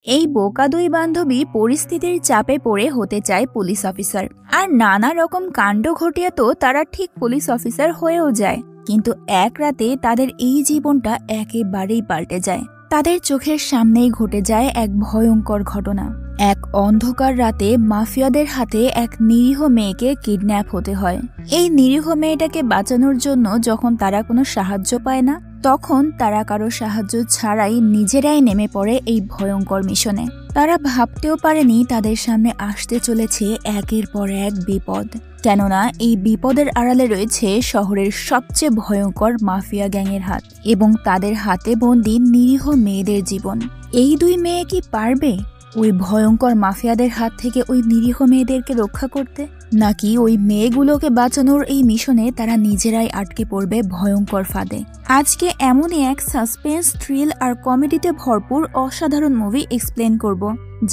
এই বোকা দুই বান্ধবী পরিস্থিতির চাপে পড়ে হতে চায় পুলিশ অফিসার, আর নানা রকম কাণ্ড ঘটিয়ে তো তারা ঠিক পুলিশ অফিসার হয়েও যায়। কিন্তু এক রাতে তাদের এই জীবনটা একেবারেই পাল্টে যায়। তাদের চোখের সামনেই ঘটে যায় এক ভয়ঙ্কর ঘটনা। এক অন্ধকার রাতে মাফিয়াদের হাতে এক নিরীহ মেয়েকে কিডন্যাপ হতে হয়। এই নিরীহ মেয়েটাকে বাঁচানোর জন্য যখন তারা কোনো সাহায্য পায় না, তখন তারা কারো সাহায্য ছাড়াই নিজেরাই নেমে পড়ে এই ভয়ঙ্কর মিশনে। তারা ভাবতেও পারেনি তাদের সামনে আসতে চলেছে একের পর এক বিপদ, কেননা এই বিপদের আড়ালে রয়েছে শহরের সবচেয়ে ভয়ঙ্কর মাফিয়া গ্যাংয়ের হাত এবং তাদের হাতে বন্দী নিরীহ মেয়েদের জীবন। এই দুই মেয়ে কি পারবে ওই ভয়ঙ্কর মাফিয়াদের হাত থেকে ওই নিরীহ মেয়েদেরকে রক্ষা করতে, নাকি ওই মেয়েগুলোকে বাঁচানোর এই মিশনে তারা নিজেরাই আটকে পড়বে ভয়ঙ্কর ফাঁদে? আজকে এমনই এক সাসপেন্স, থ্রিল আর কমেডিতে ভরপুর অসাধারণ মুভি এক্সপ্লেন করব,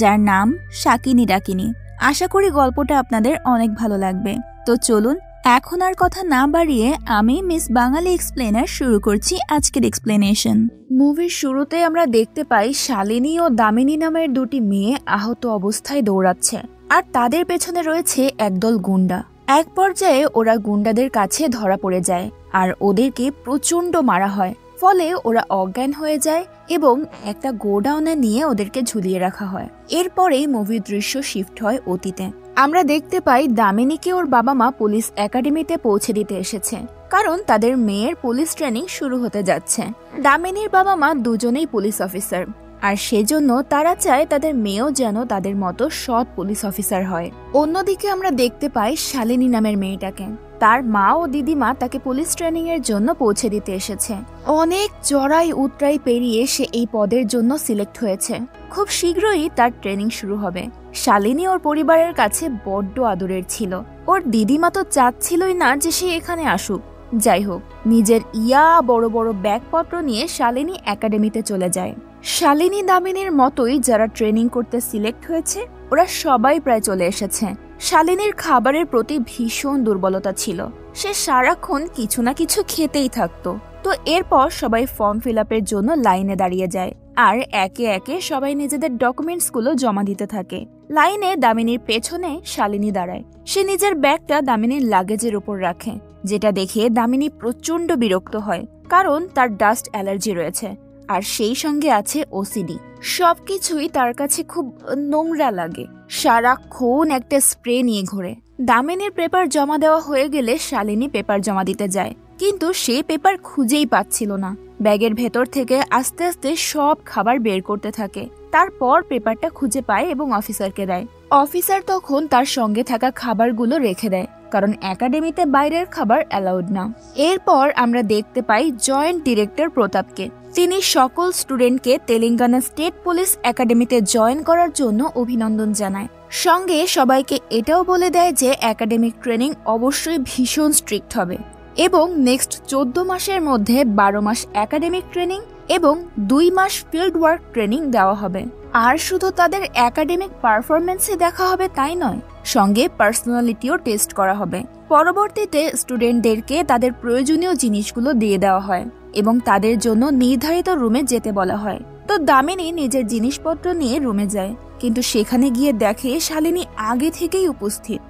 যার নাম শাকিনী ডাকিনী। আশা করি গল্পটা আপনাদের অনেক ভালো লাগবে। তো চলুন এখন আর কথা না বাড়িয়ে আমি মিস বাঙালি এক্সপ্লেনার শুরু করছি আজকের এক্সপ্লেনেশন। মুভির শুরুতে আমরা দেখতে পাই শালিনী ও দামিনী নামের দুটি মেয়ে আহত অবস্থায় দৌড়াচ্ছে, আর তাদের পেছনে রয়েছে একদল গুন্ডা। এক পর্যায়ে ওরা গুন্ডাদের কাছে ধরা পড়ে যায় আর ওদেরকে প্রচন্ড মারা হয়, ফলে ওরা অজ্ঞান হয়ে যায় এবং একটা গোডাউনে নিয়ে ওদেরকে ঝুলিয়ে রাখা হয়। এরপরেই মুভির দৃশ্য শিফট হয় অতীতে। আমরা দেখতে পাই দামিনীকে ওর বাবা মা পুলিশ একাডেমিতে পৌঁছে দিতে এসেছে, কারণ তাদের মেয়ের পুলিশ ট্রেনিং শুরু হতে যাচ্ছে। দামিনীর বাবা মা দুজনেই পুলিশ অফিসার, আর সেজন্য তারা চায় তাদের মেয়েও যেন তাদের মতো সৎ পুলিশ অফিসার হয়। অন্যদিকে আমরা দেখতে পাই শালিনী নামের মেয়েটাকে। তার মা ও দিদিমা তাকে পুলিশ ট্রেনিং এর জন্য পৌঁছে দিতে এসেছে। অনেক চড়াই উতরাই পেরিয়ে সে এই পদের জন্য সিলেক্ট হয়েছে। খুব শীঘ্রই তার ট্রেনিং শুরু হবে। শালিনী ওর পরিবারের কাছে বড্ড আদরের ছিল। ওর দিদিমা তো চাচ্ছিলই না যে সে এখানে আসুক। যাই হোক, নিজের বড় বড় ব্যাগপত্র নিয়ে শালিনী একাডেমিতে চলে যায়। শালিনী দামিনীর মতোই যারা ট্রেনিং করতে সিলেক্ট হয়েছে ওরা সবাই প্রায় চলে এসেছে। শালিনীর খাবারের প্রতি ভীষণ দুর্বলতা ছিল। সে সারাক্ষণ কিছু না কিছু খেতেই থাকতো। তো এরপর সবাই ফর্ম ফিল আপের জন্য লাইনে দাঁড়িয়ে যায়, আর একে একে সবাই নিজেদের ডকুমেন্টস গুলো জমা দিতে থাকে। লাইনে দামিনীর পেছনে শালিনী দাঁড়ায়। সে নিজের ব্যাগটা দামিনীর লাগেজের উপর রাখে, যেটা দেখে দামিনী প্রচন্ড বিরক্ত হয়, কারণ তার ডাস্ট অ্যালার্জি রয়েছে আর সেই সঙ্গে আছে ওসিডি। সবকিছুই তার কাছে খুব নোংরা লাগে। সারাক্ষণ একটা স্প্রে নিয়ে ঘোরে। দামিনীর পেপার জমা দেওয়া হয়ে গেলে শালিনী পেপার জমা দিতে যায়, কিন্তু সে পেপার খুঁজেই পাচ্ছিল না। ব্যাগের ভেতর থেকে আস্তে আস্তে সব খাবার বের করতে থাকে। তারপর পেপারটা খুঁজে পায় এবং অফিসারকে দেয়। অফিসার তখন তার সঙ্গে থাকা খাবারগুলো রেখে দেয়, কারণ একাডেমিতে বাইরের খাবার অ্যালাউড না। এরপর আমরা দেখতে পাই জয়েন্ট ডিরেক্টর প্রতাপকে। তিনি সকল স্টুডেন্টকে তেলেঙ্গানা স্টেট পুলিশ একাডেমিতে জয়েন করার জন্য অভিনন্দন জানায়। সঙ্গে সবাইকে এটাও বলে দেয় যে একাডেমিক ট্রেনিং অবশ্যই ভীষণ স্ট্রিক্ট হবে এবং নেক্সট 14 মাসের মধ্যে 12 মাস একাডেমিক ট্রেনিং এবং 2 মাস ফিল্ড ওয়ার্ক ট্রেনিং দেওয়া হবে। আর শুধু তাদের একাডেমিক পারফরমেন্সে দেখা হবে তাই নয়, সঙ্গে পার্সোনালিটিও টেস্ট করা হবে। পরবর্তীতে স্টুডেন্টদেরকে তাদের প্রয়োজনীয় জিনিসগুলো দিয়ে দেওয়া হয় এবং তাদের জন্য নির্ধারিত রুমে যেতে বলা হয়। তো দামিনী নিজের জিনিসপত্র নিয়ে রুমে যায়, কিন্তু সেখানে গিয়ে দেখে শালিনী আগে থেকেই উপস্থিত।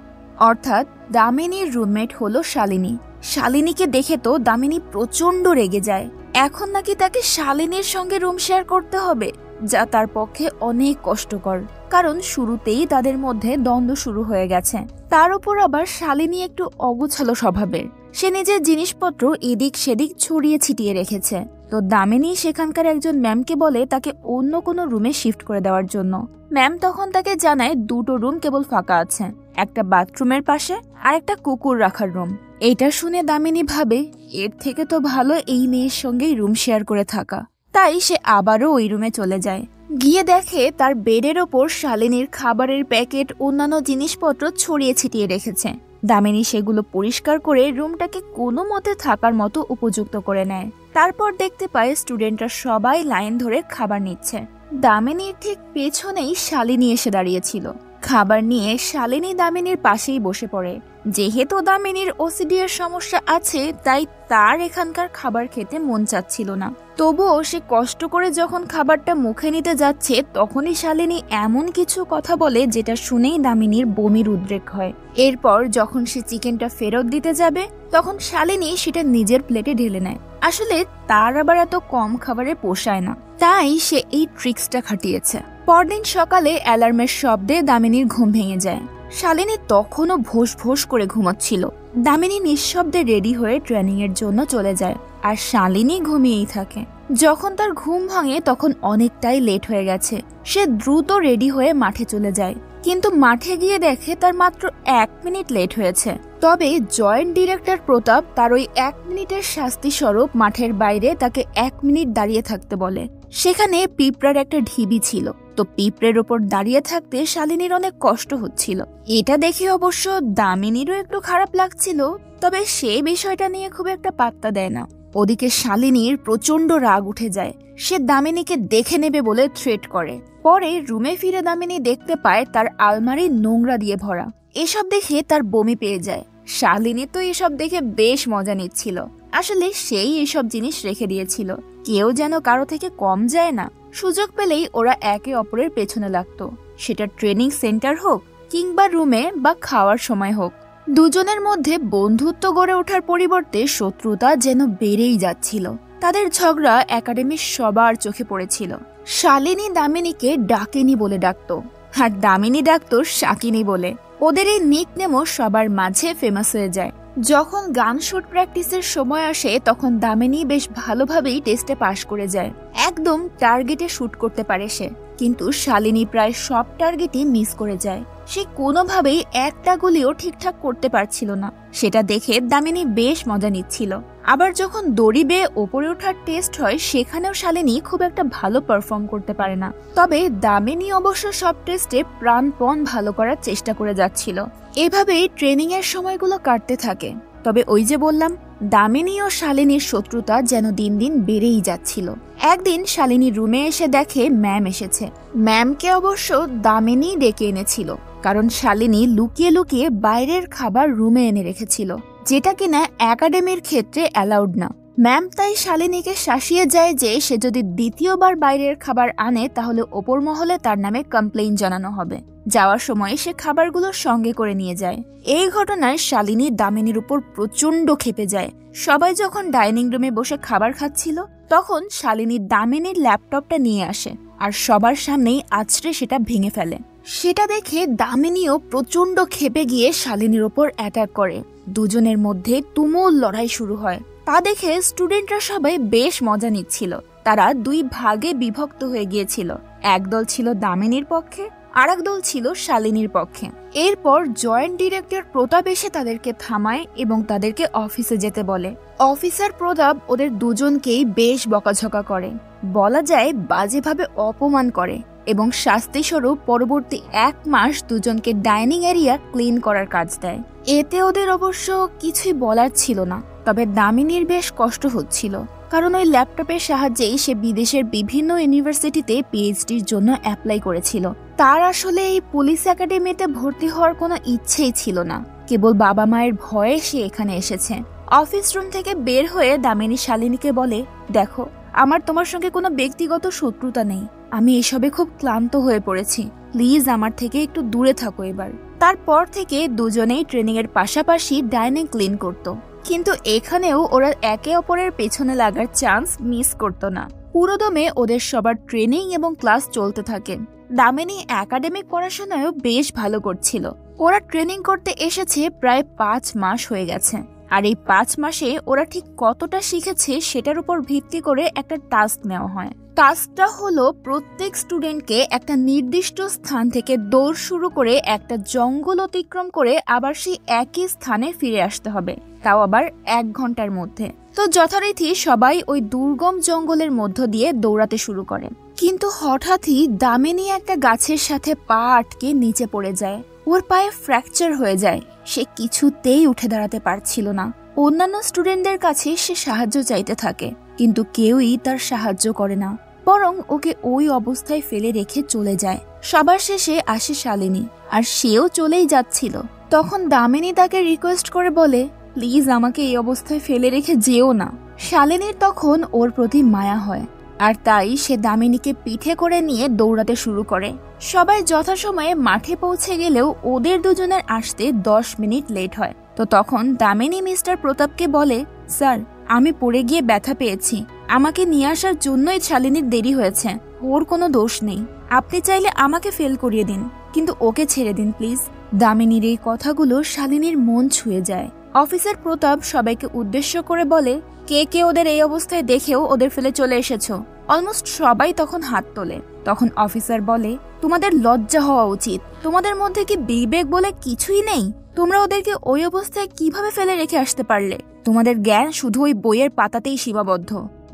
অর্থাৎ দামিনীর রুমমেট হলো শালিনী। শালিনীকে দেখে তো দামিনী প্রচন্ড রেগে যায়। এখন নাকি তাকে শালিনীর সঙ্গে রুম শেয়ার করতে হবে, যা তার পক্ষে অনেক কষ্টকর, কারণ শুরুতেই তাদের মধ্যে দ্বন্দ্ব শুরু হয়ে গেছে। তার উপর আবার শালিনী একটু অগোছালো স্বভাবের। সে নিজের জিনিসপত্র এদিক সেদিক ছড়িয়ে ছিটিয়ে রেখেছে। তো দামিনী সেখানকার একজন ম্যামকে বলে তাকে অন্য কোনো রুমে শিফট করে দেওয়ার জন্য। ম্যাম তখন তাকে জানায় 2টো রুম কেবল ফাঁকা আছে, একটা বাথরুমের পাশে আর একটা কুকুর রাখার রুম। এটা শুনে দামিনী ভাবে এর থেকে তো ভালো এই মেয়ের সঙ্গেই রুম শেয়ার করে থাকা। তাই সে আবারও ওই রুমে চলে যায়। গিয়ে দেখে তার বেডের ওপর শালিনীর খাবারের প্যাকেট, অন্যান্য জিনিসপত্র ছড়িয়ে ছিটিয়ে রেখেছে। দামিনী সেগুলো পরিষ্কার করে রুমটাকে কোনো মতে থাকার মতো উপযুক্ত করে নেয়। তারপর দেখতে পায় স্টুডেন্টরা সবাই লাইন ধরে খাবার নিচ্ছে। দামিনীর ঠিক পেছনেই শালিনী এসে দাঁড়িয়েছিল। খাবার নিয়ে শালিনী দামিনীর পাশেই বসে পড়ে। যেহেতু দামিনীর ওসিডি এর সমস্যা আছে, তাই তার এখানকার খাবার খেতে মন চাচ্ছিল না। তবুও সে কষ্ট করে যখন খাবারটা মুখে নিতে যাচ্ছে, তখনই শালিনী এমন কিছু কথা বলে যেটা শুনেই দামিনীর বমির উদ্রেক হয়। এরপর যখন সে চিকেনটা ফেরত দিতে যাবে, তখন শালিনী সেটা নিজের প্লেটে ঢেলে নেয়। আসলে তার আবার এত কম খাবারে পোষায় না, তাই সে এই ট্রিক্সটা খাটিয়েছে। পরদিন সকালে অ্যালার্মের শব্দে দামিনীর ঘুম ভেঙে যায়। শালিনী তখনও ভোস ভোস করে ঘুমাচ্ছিল। দামিনী নিঃশব্দে রেডি হয়ে ট্রেনিং এর জন্য চলে যায়, আর শালিনী ঘুমিয়েই থাকে। যখন তার ঘুম ভাঙে তখন অনেকটাই লেট হয়ে গেছে। সে দ্রুত রেডি হয়ে মাঠে চলে যায়, কিন্তু মাঠে গিয়ে দেখে তার মাত্র 1 মিনিট লেট হয়েছে। তবে জয়েন্ট ডিরেক্টর প্রতাপ তার ওই 1 মিনিটের শাস্তি স্বরূপ মাঠের বাইরে তাকে 1 মিনিট দাঁড়িয়ে থাকতে বলে। সেখানে পিঁপড়ার একটা ঢিবি ছিল, তো পিঁপড়ের ওপর দাঁড়িয়ে থাকতে শালিনীর অনেক কষ্ট হচ্ছিল। এটা দেখে অবশ্য দামিনীরও একটু খারাপ লাগছিল, তবে সে বিষয়টা নিয়ে খুব একটা পাত্তা দেয় না। ওদিকে শালিনীর প্রচন্ড রাগ উঠে যায়। সে দামিনীকে দেখে নেবে বলে থ্রেট করে। পরে রুমে ফিরে দামিনী দেখতে পায় তার আলমারি নোংরা দিয়ে ভরা। এসব দেখে তার বমি পেয়ে যায়। শালিনী তো এসব দেখে বেশ মজা নিচ্ছিল। আসলে সেই এসব জিনিস রেখে দিয়েছিল, কেউ যেন কারো থেকে কম যায় না। সুযোগ পেলেই ওরা একে অপরের পেছনে লাগতো, সেটা ট্রেনিং সেন্টার হোক কিংবা রুমে বা খাওয়ার সময় হোক। দুজনের মধ্যে বন্ধুত্ব গড়ে ওঠার পরিবর্তে শত্রুতা যেন বেড়েই যাচ্ছিল। তাদের ঝগড়া একাডেমির সবার চোখে পড়েছিল। শালিনী দামিনীকে ডাকিনী বলে ডাকতো, আর দামিনী ডাকতো শাকিনী বলে। ওদের এই নিকনেমও সবার মাঝে ফেমাস হয়ে যায়। যখন গান শুট প্র্যাকটিসের সময় আসে, তখন দামিনী বেশ ভালোভাবেই টেস্টে পাশ করে যায়। একদম টার্গেটে শুট করতে পারে সে, কিন্তু শালিনী প্রায় সব টার্গেটই মিস করে যায়। সে কোনোভাবেই একটা গুলিও ঠিকঠাক করতে পারছিল না। সেটা দেখে দামিনী বেশ মজা নিচ্ছিল। আবার যখন দড়ি বেয়ে ওপরে ওঠার টেস্ট হয়, সেখানেও শালিনী খুব একটা ভালো পারফর্ম করতে পারে না। তবে দামিনী অবশ্য সব টেস্টে প্রাণপণ ভালো করার চেষ্টা করে যাচ্ছিল। এভাবেই ট্রেনিং এর সময়গুলো কাটতে থাকে। তবে ওই যে বললাম, দামিনী ও শালিনীর শত্রুতা যেন দিন দিন বেড়েই যাচ্ছিল। একদিন শালিনী রুমে এসে দেখে ম্যাম এসেছে। ম্যামকে অবশ্য দামিনী ডেকে এনেছিল, কারণ শালিনী লুকিয়ে লুকিয়ে বাইরের খাবার রুমে এনে রেখেছিল, যেটা কিনা একাডেমির ক্ষেত্রে অ্যালাউড না। ম্যাম তাই শালিনীকে শাসিয়ে যায় যে সে যদি দ্বিতীয়বার বাইরের খাবার আনে, তাহলে ওপর মহলে তার নামে কমপ্লেইন জানানো হবে। যাওয়ার সময় সে খাবারগুলো সঙ্গে করে নিয়ে যায়। এই ঘটনায় শালিনী দামিনীর উপর প্রচন্ড ক্ষেপে যায়। সবাই যখন ডাইনিং রুমে বসে খাবার খাচ্ছিল, তখন শালিনী দামিনীর ল্যাপটপটা নিয়ে আসে আর সবার সামনেই আছড়ে সেটা ভেঙে ফেলে। সেটা দেখে দামিনীও প্রচন্ড ক্ষেপে গিয়ে শালিনীর ওপর অ্যাটাক করে। দুজনের মধ্যে তুমুল লড়াই শুরু হয়। তা দেখে স্টুডেন্টরা সবাই বেশ মজা নিচ্ছিল। তারা 2 ভাগে বিভক্ত হয়ে গিয়েছিল। একদল ছিল দামিনীর পক্ষে, আরেক দল ছিল শালিনীর পক্ষে। এরপর জয়েন্ট ডিরেক্টর প্রতাপ এসে তাদেরকে থামায় এবং তাদেরকে অফিসে যেতে বলে। অফিসার প্রতাপ ওদের দুজনকেই বেশ বকাঝকা করে, বলা যায় বাজেভাবে অপমান করে, এবং শাস্তি স্বরূপ পরবর্তী 1 মাস দুজনকে ডাইনিং এরিয়া ক্লিন করার কাজ দেয়। এতে ওদের অবশ্য কিছুই বলার ছিল না। তবে দামিনীর বেশ কষ্ট হচ্ছিল, কারণ ওই ল্যাপটপের সাহায্যেই সে বিদেশের বিভিন্ন ইউনিভার্সিটিতে পিএইচডির জন্য অ্যাপ্লাই করেছিল। তার আসলে এই পুলিশ একাডেমিতে ভর্তি হওয়ার কোনো ইচ্ছেই ছিল না, কেবল বাবা মায়ের ভয়ে সে এখানে এসেছে। অফিস রুম থেকে বের হয়ে দামিনী শালিনীকে বলে, দেখো, আমার তোমার সঙ্গে কোনো ব্যক্তিগত শত্রুতা নেই। আমি এসবে খুব ক্লান্ত হয়ে পড়েছি। প্লিজ আমার থেকে একটু দূরে থাকো এবার। তারপর থেকে দুজনেই ট্রেনিং এর পাশাপাশি ডাইনিং ক্লিন করত, কিন্তু এখানেও ওরা একে অপরের পেছনে লাগার চান্স মিস করত না। পুরোদমে ওদের সবার ট্রেনিং এবং ক্লাস চলতে থাকে। দামিনী একাডেমিক পড়াশোনায়ও বেশ ভালো করছিল। ওরা ট্রেনিং করতে এসেছে প্রায় 5 মাস হয়ে গেছে, আর এই 5 মাসে ওরা ঠিক কতটা শিখেছে সেটার উপর ভিত্তি করে একটা টাস্ক নেওয়া হয়। টাস্কটা হলো প্রত্যেক স্টুডেন্টকে একটা নির্দিষ্ট স্থান থেকে দৌড় শুরু করে একটা জঙ্গল অতিক্রম করে আবার সেই একই স্থানে ফিরে আসতে হবে, তাও আবার 1 ঘন্টার মধ্যে। তো যথারীতি সবাই ওই দুর্গম জঙ্গলের মধ্য দিয়ে দৌড়াতে শুরু করে, কিন্তু হঠাৎই দামিনী একটা গাছের সাথে পা আটকে নিচে পড়ে যায়। ওর পায়ে ফ্র্যাকচার হয়ে যায়। সে কিছুতেই উঠে দাঁড়াতে পারছিল না। অন্যান্য স্টুডেন্টদের কাছে সে সাহায্য চাইতে থাকে, কিন্তু কেউই তার সাহায্য করে না, বরং ওকে ওই অবস্থায় ফেলে রেখে চলে যায়। সবার শেষে আসে শালিনী, আর সেও চলেই যাচ্ছিল। তখন দামিনী তাকে রিকোয়েস্ট করে বলে, প্লিজ আমাকে এই অবস্থায় ফেলে রেখে যেও না। শালিনীর তখন ওর প্রতি মায়া হয়, আর তাই সে দামিনীকে পিঠে করে নিয়ে দৌড়াতে শুরু করে। সবাই যথাসময়ে মাঠে পৌঁছে গেলেও ওদের দুজনের আসতে 10 মিনিট লেট হয়। তো তখন দামিনী মিস্টার প্রতাপকে বলে, স্যার আমি পড়ে গিয়ে ব্যথা পেয়েছি, আমাকে নিয়ে আসার জন্যই শালিনীর দেরি হয়েছে, ওর কোনো দোষ নেই, আপনি চাইলে আমাকে ফেল করিয়ে দিন, কিন্তু ওকে ছেড়ে দিন প্লিজ। দামিনীর এই কথাগুলো শালিনীর মন ছুঁয়ে যায়। অফিসার প্রতাপ সবাইকে উদ্দেশ্য করে বলে, কে কে ওদের এই অবস্থায় দেখেও ওদের ফেলে চলে এসেছো? অলমোস্ট সবাই তখন হাত তোলে। তখন অফিসার বলে, তোমাদের লজ্জা হওয়া উচিত, তোমাদের মধ্যে কি বিবেক বলে কিছুই নেই? তোমরা ওদেরকে ওই অবস্থায় কিভাবে ফেলে রেখে আসতে পারলে? তোমাদের জ্ঞান শুধু ওই বইয়ের পাতাতেই সীমাবদ্ধ।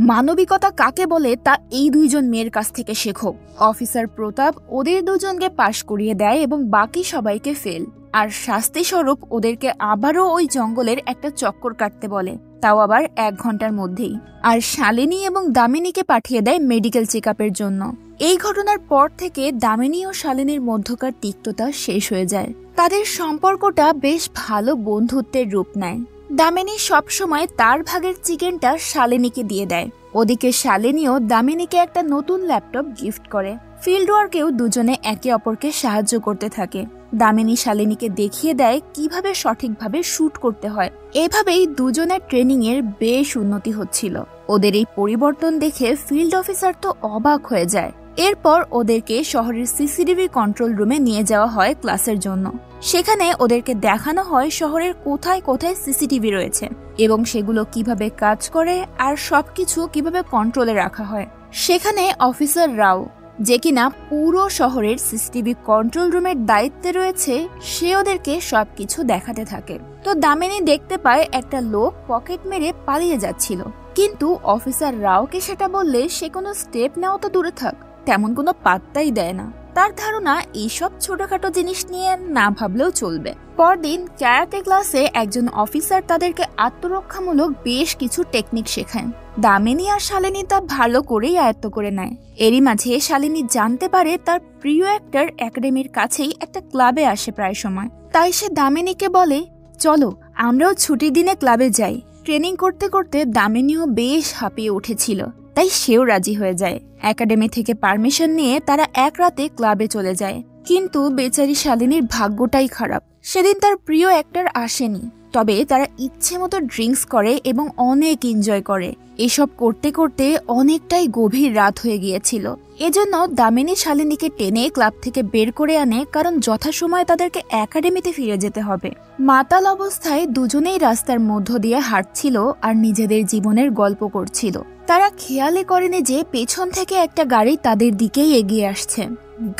মানবিকতা কাকে বলে তা এই দুইজন মেয়ের কাছ থেকে শেখো। অফিসার প্রতাপ ওদের দুজনকে পাশ করিয়ে দেয় এবং বাকি সবাইকে ফেল, আর শাস্তি স্বরূপ ওদেরকে আবারও ওই জঙ্গলের একটা চক্কর কাটতে বলে, তাও আবার 1 ঘন্টার মধ্যেই। আর শালিনী এবং দামিনীকে পাঠিয়ে দেয় মেডিকেল চেকআপের জন্য। এই ঘটনার পর থেকে দামিনী ও শালিনীর মধ্যকার তিক্ততা শেষ হয়ে যায়। তাদের সম্পর্কটা বেশ ভালো বন্ধুত্বের রূপ নেয়। দামিনী সবসময় তার ভাগের চিকেনটা শালিনীকে দিয়ে দেয়। ওদিকে শালিনীও দামিনীকে একটা নতুন ল্যাপটপ গিফট করে। ফিল্ড ওয়ার্কেও দুজনে একে অপরকে সাহায্য করতে থাকে। দামিনী শালিনীকে দেখিয়ে দেয় কিভাবে সঠিকভাবে শুট করতে হয়। এভাবেই দুজনের ট্রেনিং এর বেশ উন্নতি হচ্ছিল। ওদের এই পরিবর্তন দেখে ফিল্ড অফিসার তো অবাক হয়ে যায়। এরপর ওদেরকে শহরের সিসিটিভি কন্ট্রোল রুমে নিয়ে যাওয়া হয় ক্লাসের জন্য। সেখানে ওদেরকে দেখানো হয় শহরের কোথায় কোথায় সিসিটিভি রয়েছে এবং সেগুলো কিভাবে কাজ করে আর সবকিছু কিভাবে কন্ট্রোলে রাখা হয়। সেখানে অফিসার রাও, যে কিনা পুরো শহরের সিসিটিভি কন্ট্রোল রুমের দায়িত্বে রয়েছে, সে ওদেরকে সবকিছু দেখাতে থাকে। তো দামিনী দেখতে পায় একটা লোক পকেট মেরে পালিয়ে যাচ্ছিল, কিন্তু অফিসার রাওকে সেটা বললে সে কোনো স্টেপ নেওয়া তো দূরে থাক, তেমন কোনো পাত্তাই দেয় না। তার ধারণা এইসব ছোটখাটো জিনিস নিয়ে না ভাবলেও চলবে। পরদিন ক্যারাতে ক্লাসে একজন অফিসার তাদেরকে আত্মরক্ষামূলক বেশ কিছু টেকনিক শেখায়। দামিনী আর শালিনী তা ভালো করেই আয়ত্ত করে নেয়। এরই মাঝে শালিনী জানতে পারে তার প্রিয় অ্যাক্টর একাডেমির কাছেই একটা ক্লাবে আসে প্রায় সময়। তাই সে দামিনীকে বলে, চলো আমরাও ছুটির দিনে ক্লাবে যাই। ট্রেনিং করতে করতে দামিনীও বেশ হাঁপিয়ে উঠেছিল, তাই সেও রাজি হয়ে যায়। একাডেমি থেকে পারমিশন নিয়ে তারা এক রাতে ক্লাবে চলে যায়। কিন্তু বেচারি শালিনীর ভাগ্যটাই খারাপ, সেদিন তার প্রিয় অ্যাক্টর আসেনি। তবে তারা ইচ্ছে মতো ড্রিঙ্কস করে এবং অনেক এনজয় করে। এসব করতে করতে অনেকটাই গভীর রাত হয়ে গিয়েছিল। এজন্য দামিনী শালিনীকে টেনে ক্লাব থেকে বের করে আনে, কারণ যথাসময়ে তাদেরকে একাডেমিতে ফিরে যেতে হবে। মাতাল অবস্থায় দুজনেই রাস্তার মধ্য দিয়ে হাঁটছিল আর নিজেদের জীবনের গল্প করছিল। তারা খেয়ালই করেনি যে পেছন থেকে একটা গাড়ি তাদের দিকেই এগিয়ে আসছে।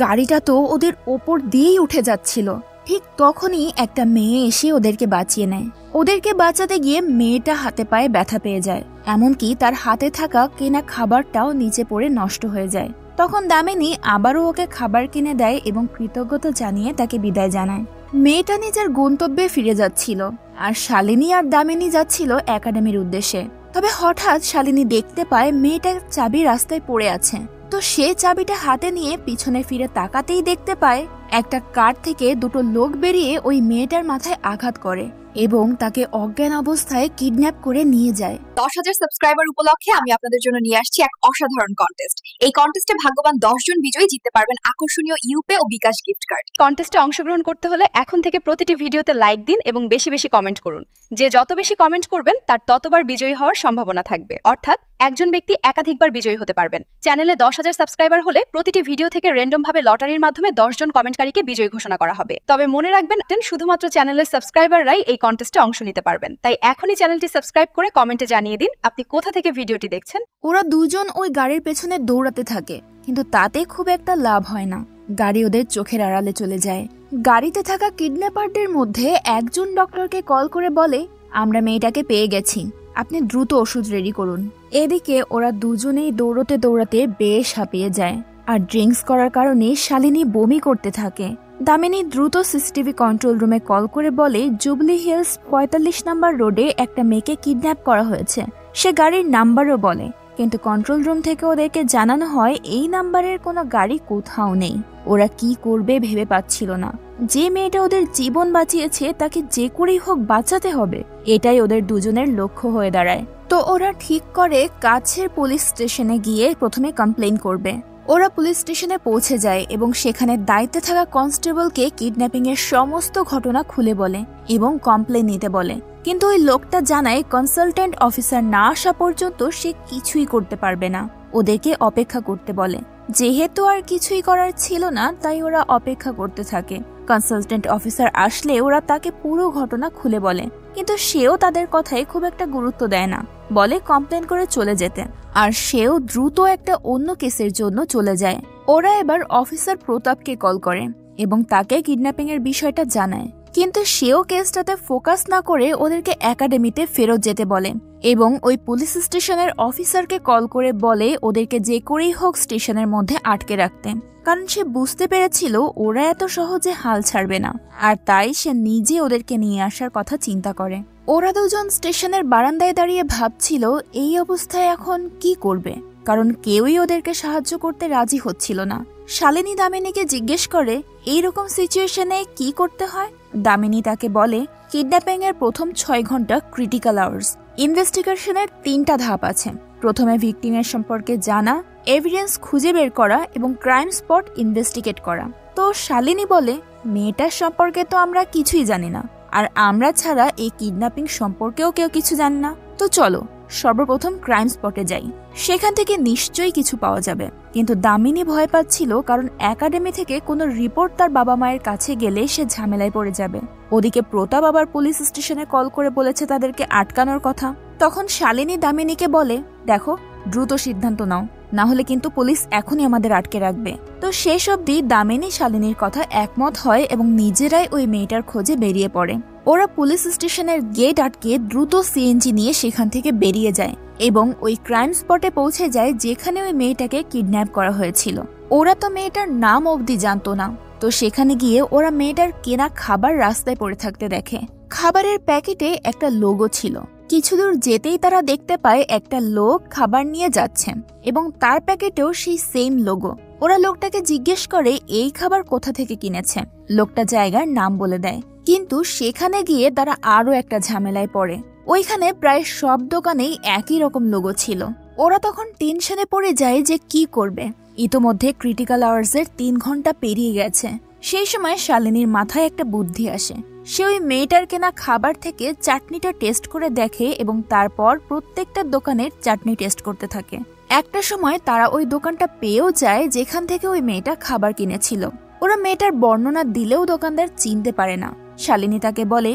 গাড়িটা তো ওদের ওপর দিয়েই উঠে যাচ্ছিল। ঠিক তখনই একটা মেয়ে এসে ওদেরকে বাঁচিয়ে নেয়। ওদেরকে বাঁচাতে গিয়ে মেয়েটা হাতে পায়ে ব্যথা পেয়ে যায়, এমনকি তার হাতে থাকা কেনা খাবারটাও নিচে পড়ে নষ্ট হয়ে যায়। তখন দামিনী আবারও ওকে খাবার কিনে দেয় এবং কৃতজ্ঞতা জানিয়ে তাকে বিদায় জানায়। মেয়েটা নিজের গন্তব্যে ফিরে যাচ্ছিল, আর শালিনী আর দামিনী যাচ্ছিল একাডেমির উদ্দেশ্যে। তবে হঠাৎ শালিনী দেখতে পায় মেয়েটার চাবি রাস্তায় পড়ে আছে। তো সে চাবিটা হাতে নিয়ে পিছনে ফিরে তাকাতেই দেখতে পায় একটা কার থেকে দুটো লোক বেরিয়ে ওই মেয়েটার মাথায় আঘাত করে এবং তাকে অজ্ঞান অবস্থায় কিডন্যাপ করে নিয়ে যায়। 10,000 সাবস্ক্রাইবার উপলক্ষে আমি আপনাদের জন্য নিয়ে আসছি এক অসাধারণ কন্টেস্ট। এই কন্টেস্টে ভাগ্যবান 10 জন বিজয়ী জিততে পারবেন আকর্ষণীয় ইউপে ও বিকাশ গিফট কার্ড। কন্টেস্টে অংশগ্রহণ করতে হলে এখন থেকে প্রতিটি ভিডিওতে লাইক দিন এবং বেশি বেশি কমেন্ট করুন। যে যত বেশি কমেন্ট করবেন তার ততবার বিজয়ী হওয়ার সম্ভাবনা থাকবে, অর্থাৎ একজন ব্যক্তি একাধিকবার বিজয়ী হতে পারবেন। চ্যানেলে 10,000 সাবস্ক্রাইবার হলে প্রতিটি ভিডিও থেকে র্যান্ডম ভাবে লটারির মাধ্যমে 10 জন কমেন্টকারীকে বিজয়ী ঘোষণা করা হবে। তবে মনে রাখবেন, শুধুমাত্র চ্যানেলের সাবস্ক্রাইবাররাই এই কন্টেস্টে অংশ নিতে পারবেন। তাই এখনই চ্যানেলটি সাবস্ক্রাইব করে কমেন্টে জানিয়ে দিন আপনি কোথা থেকে ভিডিওটি দেখছেন। ওরা দুজন ওই গাড়ির পেছনে দৌড়াতে থাকে, কিন্তু তাতে খুব একটা লাভ হয় না। গাড়ি ওদের চোখের আড়ালে চলে যায়। গাড়িতে থাকা কিডন্যাপারদের মধ্যে একজন ডক্টরকে কল করে বলে, আমরা মেয়েটাকে পেয়ে গেছি, আপনি দ্রুত ওষুধ রেডি করুন। এদিকে ওরা দুজনেই দৌড়তে দৌড়াতে বেশ হাঁপিয়ে যায়, আর ড্রিঙ্কস করার কারণে শালিনী বমি করতে থাকে। দামিনী দ্রুত সিসিটিভি কন্ট্রোল রুমে কল করে বলে, জুবলি হিলস 45 নম্বর রোডে একটা মেয়েকে কিডন্যাপ করা হয়েছে। সে গাড়ির নাম্বারও বলে, কিন্তু কন্ট্রোল রুম থেকে ওদেরকে জানানো হয় এই নাম্বারের কোনো গাড়ি কোথাও নেই। ওরা কি করবে ভেবে পাচ্ছিল না। যে মেয়েটা ওদের জীবন বাঁচিয়েছে তাকে যে করেই হোক বাঁচাতে হবে, এটাই ওদের দুজনের লক্ষ্য হয়ে দাঁড়ায়। তো ওরা ঠিক করে কাছের পুলিশ স্টেশনে গিয়ে প্রথমে কমপ্লেইন করবে। ওরা পুলিশ স্টেশনে পৌঁছে যায় এবং সেখানে দায়িত্বে থাকা কনস্টেবলকে কিডন্যাপিং এর সমস্ত ঘটনা খুলে বলে এবং কমপ্লেইন নিতে বলে। কিন্তু ওই লোকটা জানায় কনসালটেন্ট অফিসার না আসা পর্যন্ত সে কিছুই করতে পারবে না, ওদেরকে অপেক্ষা করতে বলে। যেহেতু আর কিছুই করার ছিল না তাই ওরা অপেক্ষা করতে থাকে। কনসালটেন্ট অফিসার আসলে ওরা তাকে পুরো ঘটনা খুলে বলে, কিন্তু সেও তাদের কথায় খুব একটা গুরুত্ব দেয় না, বলে কমপ্লেন করে চলে যেতে। আর সেও দ্রুত একটা অন্য কেসের জন্য চলে যায়। ওরা এবার অফিসার প্রতাপকে কল করে এবং তাকে কিডন্যাপিং এর বিষয়টা জানায়, কিন্তু সেও কেসটাতে ফোকাস না করে ওদেরকে একাডেমিতে ফেরত যেতে বলে এবং ওই পুলিশ স্টেশনের অফিসারকে কল করে বলে ওদেরকে যে করেই হোক স্টেশনের মধ্যে আটকে রাখতে, কারণ সে বুঝতে পেরেছিল ওরা এত সহজে হাল ছাড়বে না। আর তাই সে নিজে ওদেরকে নিয়ে আসার কথা চিন্তা করে। ওরা দুজন স্টেশনের বারান্দায় দাঁড়িয়ে ভাবছিল এই অবস্থায় এখন কি করবে, কারণ কেউই ওদেরকে সাহায্য করতে রাজি হচ্ছিল না। শালিনী দামিনীকে জিজ্ঞেস করে এইরকম সিচুয়েশনে কি করতে হয়। দামিনী তাকে বলে কিডন্যাপিং এর প্রথম 6 ঘন্টা ক্রিটিক্যাল আওয়ার্স। ইনভেস্টিগেশনের 3টা ধাপ আছে। প্রথমে ভিকটিমের সম্পর্কে জানা, এভিডেন্স খুঁজে বের করা এবং ক্রাইম স্পট ইনভেস্টিগেট করা। তো শালিনী বলে মেয়েটার সম্পর্কে তো আমরা কিছুই জানি না, আর আমরা ছাড়া এই কিডন্যাপিং সম্পর্কেও কেউ কিছু জানে না। তো চলো সর্বপ্রথম ক্রাইম স্পটে যাই, সেখান থেকে নিশ্চয়ই কিছু পাওয়া যাবে। কিন্তু দামিনী ভয় পাচ্ছিল, কারণ একাডেমি থেকে কোনো রিপোর্ট তার বাবা মায়ের কাছে গেলে সে ঝামেলায় পড়ে যাবে। ওদিকে প্রতাপ আবার পুলিশ স্টেশনে কল করে বলেছে তাদেরকে আটকানোর কথা। তখন শালিনী দামিনীকে বলে দেখো দ্রুত সিদ্ধান্ত নাও, না হলে কিন্তু পুলিশ এখনই আমাদের আটকে রাখবে। তো শেষ অবধি দামিনী শালিনীর কথা একমত হয় এবং নিজেরাই ওই মেয়েটার খোঁজে বেরিয়ে পড়ে। ওরা পুলিশ স্টেশনের গেট আটকে দ্রুত সিএনজি নিয়ে সেখান থেকে বেরিয়ে যায় এবং ওই ক্রাইম স্পটে পৌঁছে যায় যেখানে ওই মেয়েটাকে কিডন্যাপ করা হয়েছিল। ওরা তো মেয়েটার নাম অবধি জানতো না। তো সেখানে গিয়ে ওরা মেয়েটার কেনা খাবার রাস্তায় পড়ে থাকতে দেখে। খাবারের প্যাকেটে একটা লোগো ছিল। কিছু দূর যেতেই তারা দেখতে পায় একটা লোক খাবার নিয়ে যাচ্ছে এবং তার প্যাকেটেও সেই সেম লোগো। ওরা লোকটাকে জিজ্ঞেস করে এই খাবার কোথা থেকে কিনেছে। লোকটা জায়গার নাম বলে দেয়, কিন্তু সেখানে গিয়ে তারা আরো একটা ঝামেলায় পড়ে। ওইখানে প্রায় সব দোকানেই একই রকম লোগো ছিল। ওরা তখন টেনশনে পড়ে যায় যে কি করবে। ইতোমধ্যে ক্রিটিক্যাল আওয়ার্সের 3 ঘন্টা পেরিয়ে গেছে। সেই সময় শালিনীর মাথায় একটা বুদ্ধি আসে। সে ওই মেয়েটার কেনা খাবার থেকে চাটনিটা টেস্ট করে দেখে এবং তারপর প্রত্যেকটা দোকানের চাটনি টেস্ট করতে থাকে। একটা সময় তারা ওই দোকানটা পেয়েও যায় যেখান থেকে ওই মেয়েটা খাবার কিনেছিল। ওরা মেয়েটার বর্ণনা দিলেও দোকানদার চিনতে পারে না। শালিনী তাকে বলে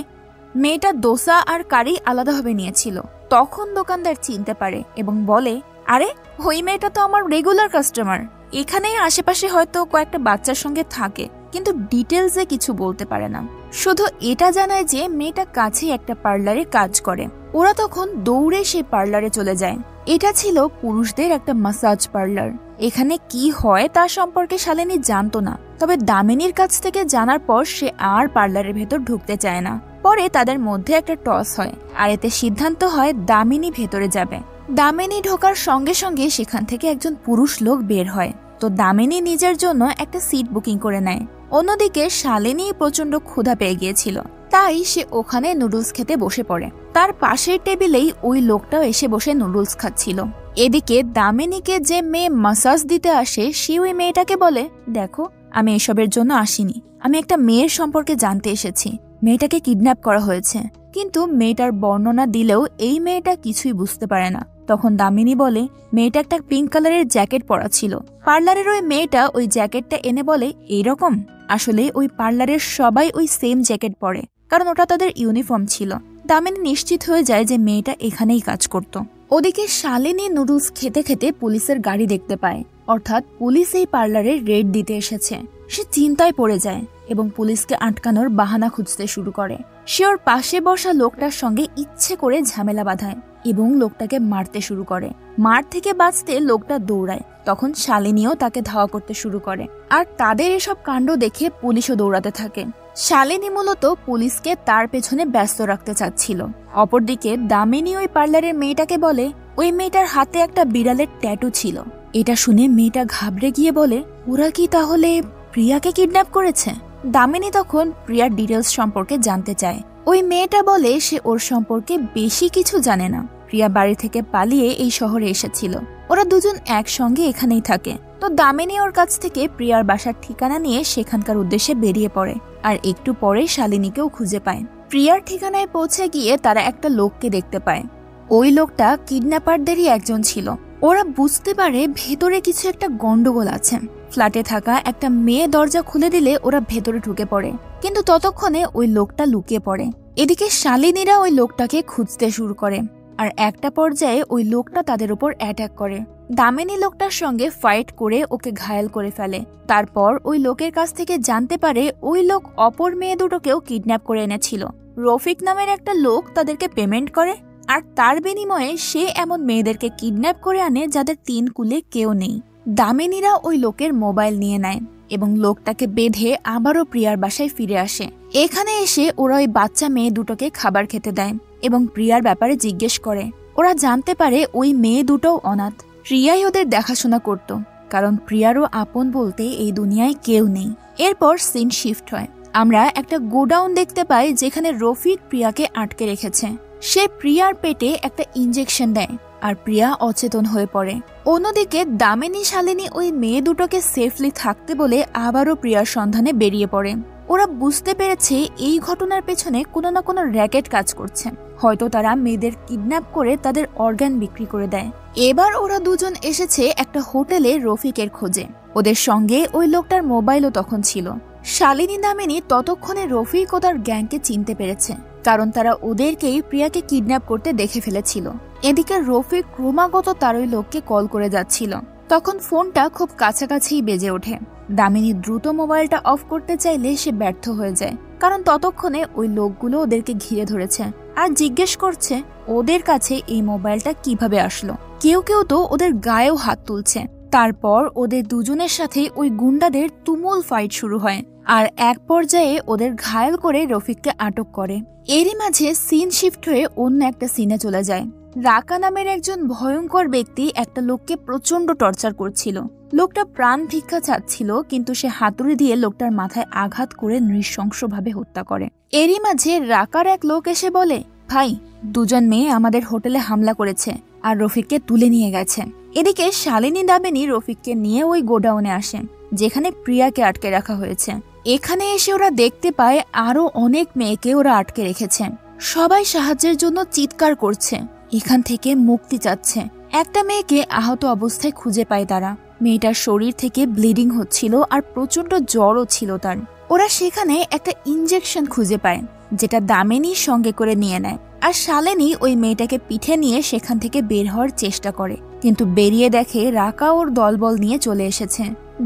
মেয়েটা দোসা আর কারি আলাদাভাবে নিয়েছিল। তখন দোকানদার চিনতে পারে এবং বলে আরে ওই মেয়েটা তো আমার রেগুলার কাস্টমার, এখানেই আশেপাশে হয়তো কয়েকটা বাচ্চার সঙ্গে থাকে, কিন্তু ডিটেলসে কিছু বলতে পারে না। শুধু এটা জানায় যে মেয়েটা কাছেই একটা পার্লারে কাজ করে। ওরা তখন দৌড়ে সেই পার্লারে চলে যায়। এটা ছিল পুরুষদের একটা মাসাজ পার্লার। এখানে কি হয় তা সম্পর্কে শালিনী জানতো না, তবে দামিনীর কাছ থেকে জানার পর সে আর পার্লারের ভেতর ঢুকতে চায় না। পরে তাদের মধ্যে একটা টস হয় আর এতে সিদ্ধান্ত হয় দামিনী ভেতরে যাবে। দামিনী ঢোকার সঙ্গে সঙ্গে সেখান থেকে একজন পুরুষ লোক বের হয়। তো দামিনী নিজের জন্য একটা সিট বুকিং করে নেয়। অন্যদিকে শালিনী প্রচন্ড ক্ষুধা পেয়ে গিয়েছিল, তাই সে ওখানে নুডলস খেতে বসে পড়ে। তার পাশের টেবিলেই ওই লোকটাও এসে বসে নুডলস খাচ্ছিল। এদিকে দামিনীকে যে মেয়ে মাসাজ দিতে আসে সে ওই মেয়েটাকে বলে দেখো আমি এসবের জন্য আসিনি, আমি একটা মেয়ের সম্পর্কে জানতে এসেছি। মেয়েটাকে কিডন্যাপ করা হয়েছে। কিন্তু মেয়েটার বর্ণনা দিলেও এই মেয়েটা কিছুই বুঝতে পারে না। তখন দামিনী বলে মেয়েটা একটা পিঙ্ক কালারের জ্যাকেট পরা ছিল। পার্লারের ওই মেয়েটা ওই জ্যাকেটটা এনে বলে এইরকম। আসলে ওই পার্লারের সবাই ওই সেম জ্যাকেট পরে, কারণ ওটা তাদের ইউনিফর্ম ছিল। দামিনী নিশ্চিত হয়ে যায় যে মেয়েটা এখানেই কাজ করত। ওদিকে শালিনী নুডলস খেতে খেতে পুলিশের গাড়ি দেখতে পায়, অর্থাৎ পুলিশ এই পার্লারে রেড দিতে এসেছে। সে চিন্তায় পড়ে যায় এবং পুলিশকে আটকানোর বাহানা খুঁজতে শুরু করে। সে ওর পাশে বসা লোকটার সঙ্গে ইচ্ছে করে ঝামেলা বাঁধায় এবং লোকটাকে মারতে শুরু করে। মার থেকে বাঁচতে লোকটা দৌড়ায়। তখন শালিনীও তাকে ধাওয়া করতে শুরু করে, আর তাদের এসব কাণ্ড দেখে পুলিশও দৌড়াতে থাকে। শালিনী মূলত পুলিশকে তার পেছনে ব্যস্ত রাখতে চাচ্ছিল। অপরদিকে দামিনী ওই পার্লারের মেয়েটাকে বলে ওই মেয়েটার হাতে একটা বিড়ালের ট্যাটু ছিল। এটা শুনে মেয়েটা ঘাবড়ে গিয়ে বলে ওরা কি তাহলে প্রিয়াকে কিডন্যাপ করেছে? দামিনী তখন প্রিয়ার ডিটেলস সম্পর্কে জানতে চায়। ওই মেয়েটা বলে সে ওর সম্পর্কে বেশি কিছু জানে না। প্রিয়া বাড়ি থেকে পালিয়ে এই শহরে এসেছিল, ওরা দুজন একসঙ্গে এখানেই থাকে। তো দামিনী ওর কাছ থেকে প্রিয়ার বাসার ঠিকানা নিয়ে সেখানকার উদ্দেশ্যে বেরিয়ে পড়ে, আর একটু পরে শালিনীকেও খুঁজে পায়। প্রিয়ার ঠিকানায় পৌঁছে গিয়ে তারা একটা লোককে দেখতে পায়। ওই লোকটা কিডন্যাপারদেরই একজন ছিল। ওরা বুঝতে পারে ভেতরে কিছু একটা গন্ডগোল আছে। ফ্ল্যাটে থাকা একটা মেয়ে দরজা খুলে দিলে ওরা ভেতরে ঢুকে পড়ে, কিন্তু ততক্ষণে ওই লোকটা লুকিয়ে পড়ে। এদিকে শালিনীরা ওই লোকটাকে খুঁজতে শুরু করে, আর একটা পর্যায়ে ওই লোকটা তাদের উপর অ্যাটাক করে। দামিনী লোকটার সঙ্গে ফাইট করে ওকে ঘায়েল করে ফেলে। তারপর ওই লোকের কাছ থেকে জানতে পারে ওই লোক অপর মেয়ে দুটোকেও কিডন্যাপ করে এনেছিল। রফিক নামের একটা লোক তাদেরকে পেমেন্ট করে, আর তার বিনিময়ে সে এমন মেয়েদেরকে কিডন্যাপ করে আনে যাদের 3 কুলে কেউ নেই। দামিনীরা ওই লোকের মোবাইল নিয়ে নেয় এবং লোকটাকে বেঁধে আবারও প্রিয়ার বাসায় ফিরে আসে। এখানে এসে ওরা ওই বাচ্চা মেয়ে দুটোকে খাবার খেতে দেয় এবং প্রিয়ার ব্যাপারে জিজ্ঞেস করে। ওরা জানতে পারে ওই মেয়ে দুটোও অনাথ। প্রিয়াই ওদের দেখাশোনা করত, কারণ প্রিয়ারও আপন বলতে এই দুনিয়ায় কেউ নেই। এরপর সিন শিফট হয়। আমরা একটা গোডাউন দেখতে পাই যেখানে রফিক প্রিয়াকে আটকে রেখেছে। সে প্রিয়ার পেটে একটা ইনজেকশন দেয় আর প্রিয়া অচেতন হয়ে পড়ে। অন্যদিকে দামিনী শালিনী ওই মেয়ে দুটোকে সেফলি থাকতে বলে আবারও প্রিয়ার সন্ধানে বেরিয়ে পড়ে। ওরা বুঝতে পেরেছে এই ঘটনার পেছনে কোনো না কোনো র্যাকেট কাজ করছে। হয়তো তারা মেয়েদের কিডন্যাপ করে তাদের অর্গান বিক্রি করে দেয়। এবার ওরা দুজন এসেছে একটা হোটেলে রফিকের খোঁজে। ওদের সঙ্গে ওই লোকটার মোবাইলও তখন ছিল। শালিনী দামিনী ততক্ষণে রফিক ও তার গ্যাংকে চিনতে পেরেছে, কারণ তারা ওদেরকেই প্রিয়াকে কিডন্যাপ করতে দেখে ফেলেছিল। এদিকে রফিক ক্রমাগত তার ওই লোককে কল করে যাচ্ছিল। তখন ফোনটা খুব কাছাকাছি বেজে ওঠে। দামিনী দ্রুত মোবাইলটা অফ করতে চাইলে সে ব্যর্থ হয়ে যায়, কারণ ততক্ষণে ওই লোকগুলো ওদেরকে ঘিরে ধরেছে আর জিজ্ঞেস করছে ওদের কাছে এই মোবাইলটা কিভাবে আসলো। কেউ কেউ তো ওদের গায়েও হাত তুলছে। তারপর ওদের দুজনের সাথে ওই গুন্ডাদের তুমুল ফাইট শুরু হয়, আর এক পর্যায়ে ওদের ঘায়েল করে রফিককে আটক করে। এরই মাঝে সিন শিফট হয়ে অন্য একটা সিনে চলে যায়। রাকা নামের একজন ভয়ঙ্কর ব্যক্তি একটা লোককে প্রচন্ড টর্চার করছিল। লোকটা প্রাণ ভিক্ষা চাচ্ছিল, কিন্তু সে হাতুড়ি দিয়ে লোকটার মাথায় আঘাত করে নৃশংসভাবে হত্যা করে। এরই মাঝে রাকার এক লোক এসে বলে, ভাই, দুজন মেয়ে আমাদের হোটেলে হামলা করেছে আর রফিককে তুলে নিয়ে গেছে। এদিকে শালিনী দামিনী রফিককে নিয়ে ওই গোডাউনে আসে যেখানে প্রিয়াকে আটকে রাখা হয়েছে। এখানে এসে ওরা দেখতে পায় আরো অনেক মেয়েকে ওরা আটকে রেখেছে। সবাই সাহায্যের জন্য চিৎকার করছে, এখান থেকে মুক্তি চাচ্ছে। একটা মেয়েকে আহত অবস্থায় খুঁজে পায় তারা। মেয়েটার শরীর থেকে ব্লিডিং হচ্ছিল আর প্রচন্ড জ্বরও ছিল তার। ওরা সেখানে একটা ইনজেকশন খুঁজে পায় যেটা দামিনীর সঙ্গে করে নিয়ে নেয়, আর শালিনী ওই মেয়েটাকে পিঠে নিয়ে সেখান থেকে বের হওয়ার চেষ্টা করে, কিন্তু বেরিয়ে দেখে রাকা ওর দলবল নিয়ে চলে এসেছে।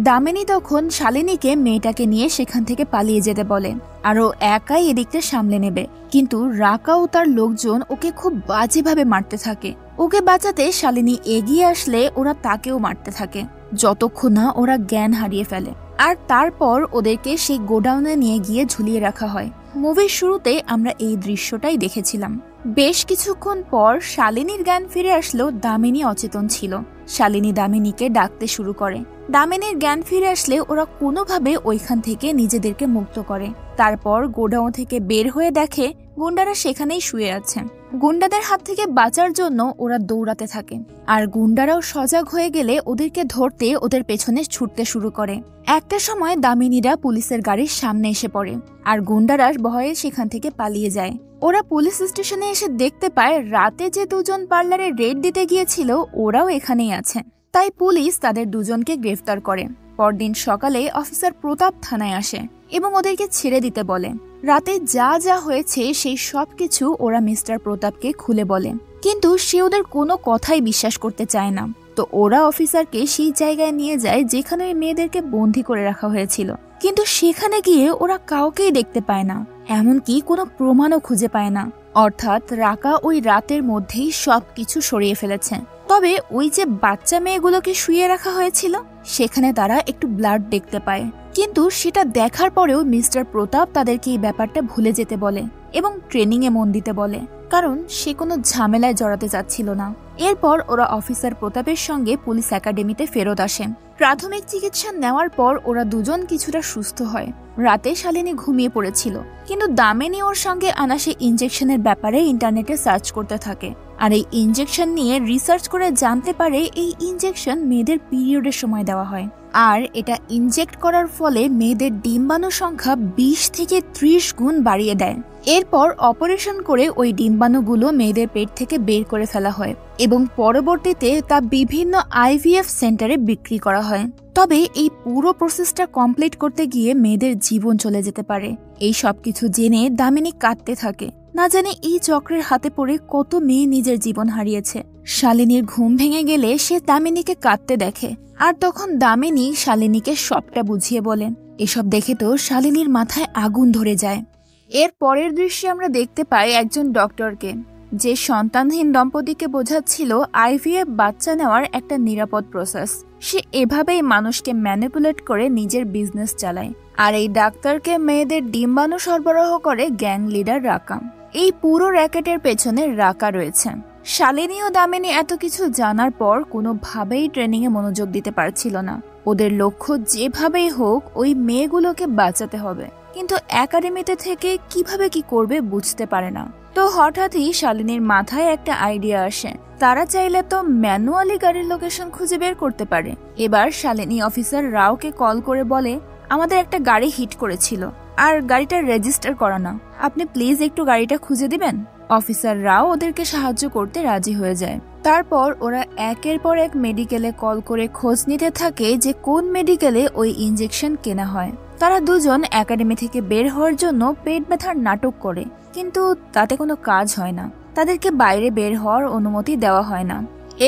দামিনী তখন শালিনীকে মেয়েটাকে নিয়ে সেখান থেকে পালিয়ে যেতে বলে, আর ও একাই এদিকটা সামলে নেবে। কিন্তু রাকা ও তার লোকজন ওকে খুব বাজেভাবে মারতে থাকে। ওকে বাঁচাতে শালিনী এগিয়ে আসলে ওরা তাকেও মারতে থাকে, যতক্ষণ না ওরা জ্ঞান হারিয়ে ফেলে। আর তারপর ওদেরকে সেই গোডাউনে নিয়ে গিয়ে ঝুলিয়ে রাখা হয়। মুভির শুরুতে আমরা এই দৃশ্যটাই দেখেছিলাম। বেশ কিছুক্ষণ পর শালিনীর জ্ঞান ফিরে আসলেও দামিনী অচেতন ছিল। শালিনী দামিনীকে ডাকতে শুরু করে। দামিনীর জ্ঞান ফিরে আসলে ওরা কোনোভাবে ওইখান থেকে নিজেদেরকে মুক্ত করে। তারপর গোডাউন থেকে বের হয়ে দেখে গুন্ডারা সেখানেই শুয়ে আছে। গুন্ডাদের হাত থেকে বাঁচার জন্য ওরা দৌড়াতে থাকে, আর গুন্ডারাও সজাগ হয়ে গেলে ওদেরকে ধরতে ওদের পেছনে ছুটতে শুরু করে। একটা সময় দামিনীরা পুলিশের গাড়ির সামনে এসে পড়ে, আর গুন্ডারা ভয়ে সেখান থেকে পালিয়ে যায়। ওরা পুলিশ স্টেশনে এসে দেখতে পায় রাতে যে দুজন পার্লারে রেড দিতে গিয়েছিল ওরাও এখানেই আছে। তাই পুলিশ তাদের দুজনকে গ্রেফতার করে। পরদিন সকালে অফিসার প্রতাপ থানায় আসে এবং ওদেরকে ছেড়ে দিতে বলে। রাতে যা যা হয়েছে সেই সবকিছু ওরা মিস্টার প্রতাপকে খুলে বলে, কিন্তু সে ওদের কোনো কথাই বিশ্বাস করতে চায় না। তো ওরা অফিসারকে সেই জায়গায় নিয়ে যায় যেখানে ওই মেয়েদেরকে বন্দি করে রাখা হয়েছিল, কিন্তু সেখানে গিয়ে ওরা কাউকেই দেখতে পায় না, এমনকি কোনো প্রমাণও খুঁজে পায় না। অর্থাৎ রাকা ওই রাতের মধ্যেই সবকিছু সরিয়ে ফেলেছে। তবে ওই যে বাচ্চা মেয়েগুলোকে শুয়ে রাখা হয়েছিল সেখানে তারা একটু ব্লাড দেখতে পায়, কিন্তু সেটা দেখার পরেও মিস্টার প্রতাপ তাদেরকে এই ব্যাপারটা ভুলে যেতে বলে এবং ট্রেনিং এ মন দিতে বলে, কারণ সে কোনো ঝামেলায় জড়াতে চাচ্ছিল না। এরপর ওরা অফিসার প্রতাপের সঙ্গে পুলিশ একাডেমিতে ফেরত আসে। প্রাথমিক চিকিৎসা নেওয়ার পর ওরা দুজন কিছুটা সুস্থ হয়। রাতে শালিনী ঘুমিয়ে পড়েছিল, কিন্তু দামিনী ওর সঙ্গে আনা সেই ইনজেকশনের ব্যাপারে ইন্টারনেটে সার্চ করতে থাকে। আর এই ইনজেকশন নিয়ে রিসার্চ করে জানতে পারে এই ইনজেকশন মেয়েদের পিরিয়ডের সময় দেওয়া হয়, আর এটা ইনজেক্ট করার ফলে মেয়েদের ডিম্বাণুর সংখ্যা 20 থেকে 30 গুণ বাড়িয়ে দেয়। এরপর অপারেশন করে ওই ডিম্বাণুগুলো মেয়েদের পেট থেকে বের করে ফেলা হয় এবং পরবর্তীতে তা বিভিন্ন IVF সেন্টারে বিক্রি করা হয়। তবে এই পুরো প্রসেসটা কমপ্লিট করতে গিয়ে মেয়েদের জীবন চলে যেতে পারে। এই সবকিছু জেনে দামিনী কাঁদতে থাকে। না জানে এই চক্রের হাতে পড়ে কত মেয়ে নিজের জীবন হারিয়েছে। শালিনীর ঘুম ভেঙে গেলে সে দামিনীকে কাঁদতে দেখে, আর তখন দামিনী শালিনীকে সবটা বুঝিয়ে বলেন। এসব দেখে তো শালিনীর মাথায় আগুন ধরে যায়। এর পরের দৃশ্যে আমরা দেখতে পাই একজন ডক্টরকে, যে সন্তানহীন দম্পতিকে বোঝাচ্ছিল IVF বাচ্চা নেওয়ার একটা নিরাপদ প্রসেস। সে এভাবেই মানুষকে ম্যানিপুলেট করে নিজের বিজনেস চালায়। আর এই ডাক্তারকে মেয়েদের ডিম্বাণু সরবরাহ করে গ্যাং লিডার রাকা। এই পুরো র্যাকেটের পেছনে রাকা রয়েছে। শালিনী ও দামিনী এত কিছু জানার পর কোনোভাবেই ট্রেনিং এ মনোযোগ দিতে পারছিল না। ওদের লক্ষ্য যেভাবেই হোক ওই মেয়েগুলোকে বাঁচাতে হবে, কিন্তু একাডেমিতে থেকে কিভাবে কি করবে বুঝতে পারে না। তো হঠাৎই শালিনীর মাথায় একটা আইডিয়া আসে, তারা চাইলে তো ম্যানুয়ালি গাড়ির লোকেশন খুঁজে বের করতে পারে। এবার শালিনী অফিসার রাওকে কল করে বলে, আমাদের একটা গাড়ি হিট করেছিল আর গাড়িটা রেজিস্টার করা না, আপনি প্লিজ একটু গাড়িটা খুঁজে দিবেন। অফিসার রাও ওদেরকে সাহায্য করতে রাজি হয়ে যায়। তারপর ওরা একের পর এক মেডিকেলে কল করে খোঁজ নিতে থাকে যে কোন মেডিকেলে ওই ইনজেকশন কেনা হয়। তারা দুজন একাডেমি থেকে বের হওয়ার জন্য পেট ব্যথার নাটক করে, কিন্তু তাতে কোনো কাজ হয় না। তাদেরকে বাইরে বের হওয়ার অনুমতি দেওয়া হয় না।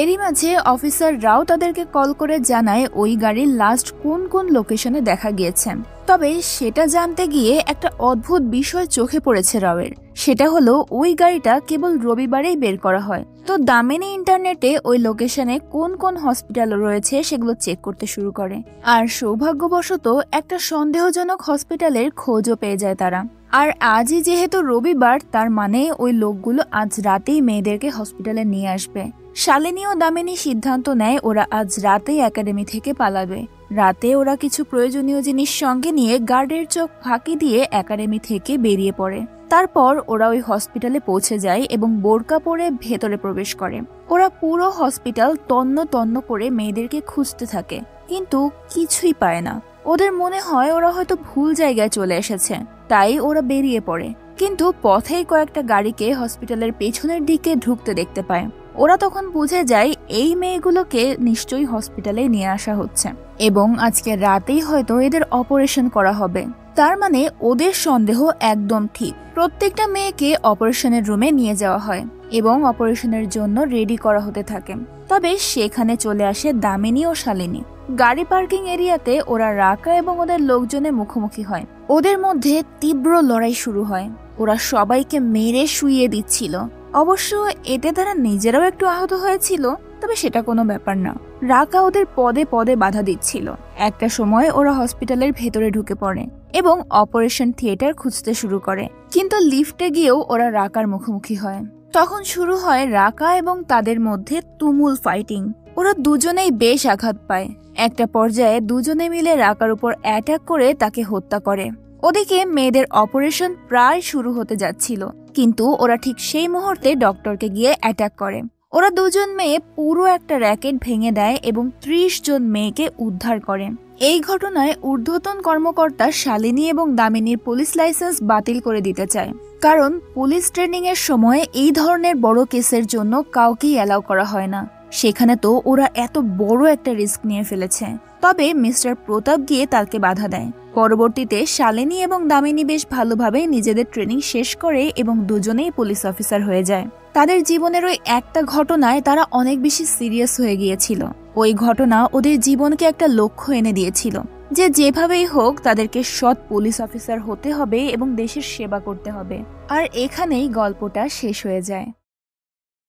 এরই মাঝে অফিসার রাও তাদেরকে কল করে জানায় ওই গাড়ির লাস্ট কোন কোন লোকেশনে দেখা গিয়েছে। তবে সেটা জানতে গিয়ে একটা অদ্ভুত বিষয় চোখে পড়েছে রাওয়ের। সেটা হলো ওই গাড়িটা কেবল রবিবারেই বের করা হয়। তো দামিনী ইন্টারনেটে ওই লোকেশনে কোন কোন হসপিটাল রয়েছে সেগুলো চেক করতে শুরু করে, আর সৌভাগ্যবশত একটা সন্দেহজনক হসপিটালের খোঁজও পেয়ে যায় তারা। আর আজই যেহেতু রবিবার, তার মানে ওই লোকগুলো আজ রাতেই মেয়েদেরকে হসপিটালে নিয়ে আসবে। শালিনী ও দামিনী সিদ্ধান্ত নেয় ওরা আজ রাতেই একাডেমি থেকে পালাবে। রাতে ওরা কিছু প্রয়োজনীয় জিনিস সঙ্গে নিয়ে গার্ডের চোখ ফাঁকি দিয়ে একাডেমি থেকে বেরিয়ে পড়ে। তারপর ওরা ওই হসপিটালে পৌঁছে যায় এবং বোরকা পরে ভেতরে প্রবেশ করে। ওরা পুরো হসপিটাল তন্ন তন্ন করে মেয়েদেরকে খুঁজতে থাকে, কিন্তু কিছুই পায় না। ওদের মনে হয় ওরা হয়তো ভুল জায়গায় চলে এসেছে, তাই ওরা বেরিয়ে পড়ে। কিন্তু পথেই কয়েকটা গাড়িকে হসপিটালের পেছনের দিকে ঢুকতে দেখতে পায়। ওরা তখন বুঝে যায় এই মেয়েগুলোকে নিশ্চয়ই হসপিটালে নিয়ে আসা হচ্ছে এবং আজকে রাতেই হয়তো এদের অপারেশন করা হবে। তার মানে ওদের সন্দেহ একদম ঠিক। প্রত্যেকটা মেয়েকে অপারেশনের রুমে নিয়ে যাওয়া হয় এবং অপারেশনের জন্য রেডি করা হতে থাকে। তবে সেখানে চলে আসে দামিনী ও শালিনী। গাড়ি পার্কিং এরিয়াতে ওরা রাকা এবং ওদের লোকজনের মুখোমুখি হয়। ওদের মধ্যে তীব্র লড়াই শুরু হয়। ওরা সবাইকে মেরে শুইয়ে দিচ্ছিল। অবশ্য এতে তারা নিজেরাও একটু আহত হয়েছিল, তবে সেটা কোনো ব্যাপার না। রাকা ওদের পদে পদে বাধা দিচ্ছিল। একটা সময় ওরা হসপিটালের ভেতরে ঢুকে পড়ে এবং অপারেশন থিয়েটার খুঁজতে শুরু করে, কিন্তু লিফটে গিয়েও ওরা রাকার মুখোমুখি হয়। তখন শুরু হয় রাকা এবং তাদের মধ্যে তুমুল ফাইটিং। ওরা দুজনেই বেশ আঘাত পায়। একটা পর্যায়ে দুজনে মিলে রাকার উপর অ্যাটাক করে তাকে হত্যা করে। ওদিকে মেয়েদের অপারেশন প্রায় শুরু হতে যাচ্ছিল, কিন্তু ওরা ঠিক সেই মুহূর্তে ডক্টরকে গিয়ে অ্যাটাক করে। ওরা দুজন মেয়ে পুরো একটা র্যাকেট ভেঙে দেয় এবং 30 জন মেয়েকে উদ্ধার করে। এই ঘটনায় ঊর্ধ্বতন কর্মকর্তা শালিনী এবং দামিনীর পুলিশ লাইসেন্স বাতিল করে দিতে চায়, কারণ পুলিশ ট্রেনিং এর সময় এই ধরনের বড় কেসের জন্য কাউকেই অ্যালাউ করা হয় না। সেখানে তো ওরা এত বড় একটা রিস্ক নিয়ে ফেলেছে। তবে মিস্টার প্রতাপ গিয়ে তাকে বাধা দেয়। পরবর্তীতে শালিনী এবং দামিনী বেশ ভালোভাবে নিজেদের ট্রেনিং শেষ করে এবং দুজনেই পুলিশ অফিসার হয়ে যায়। তাদের জীবনের ওই একটা ঘটনায় তারা অনেক বেশি সিরিয়াস হয়ে গিয়েছিল। ওই ঘটনা ওদের জীবনকে একটা লক্ষ্য এনে দিয়েছিল যে যেভাবেই হোক তাদেরকে সৎ পুলিশ অফিসার হতে হবে এবং দেশের সেবা করতে হবে। আর এখানেই গল্পটা শেষ হয়ে যায়।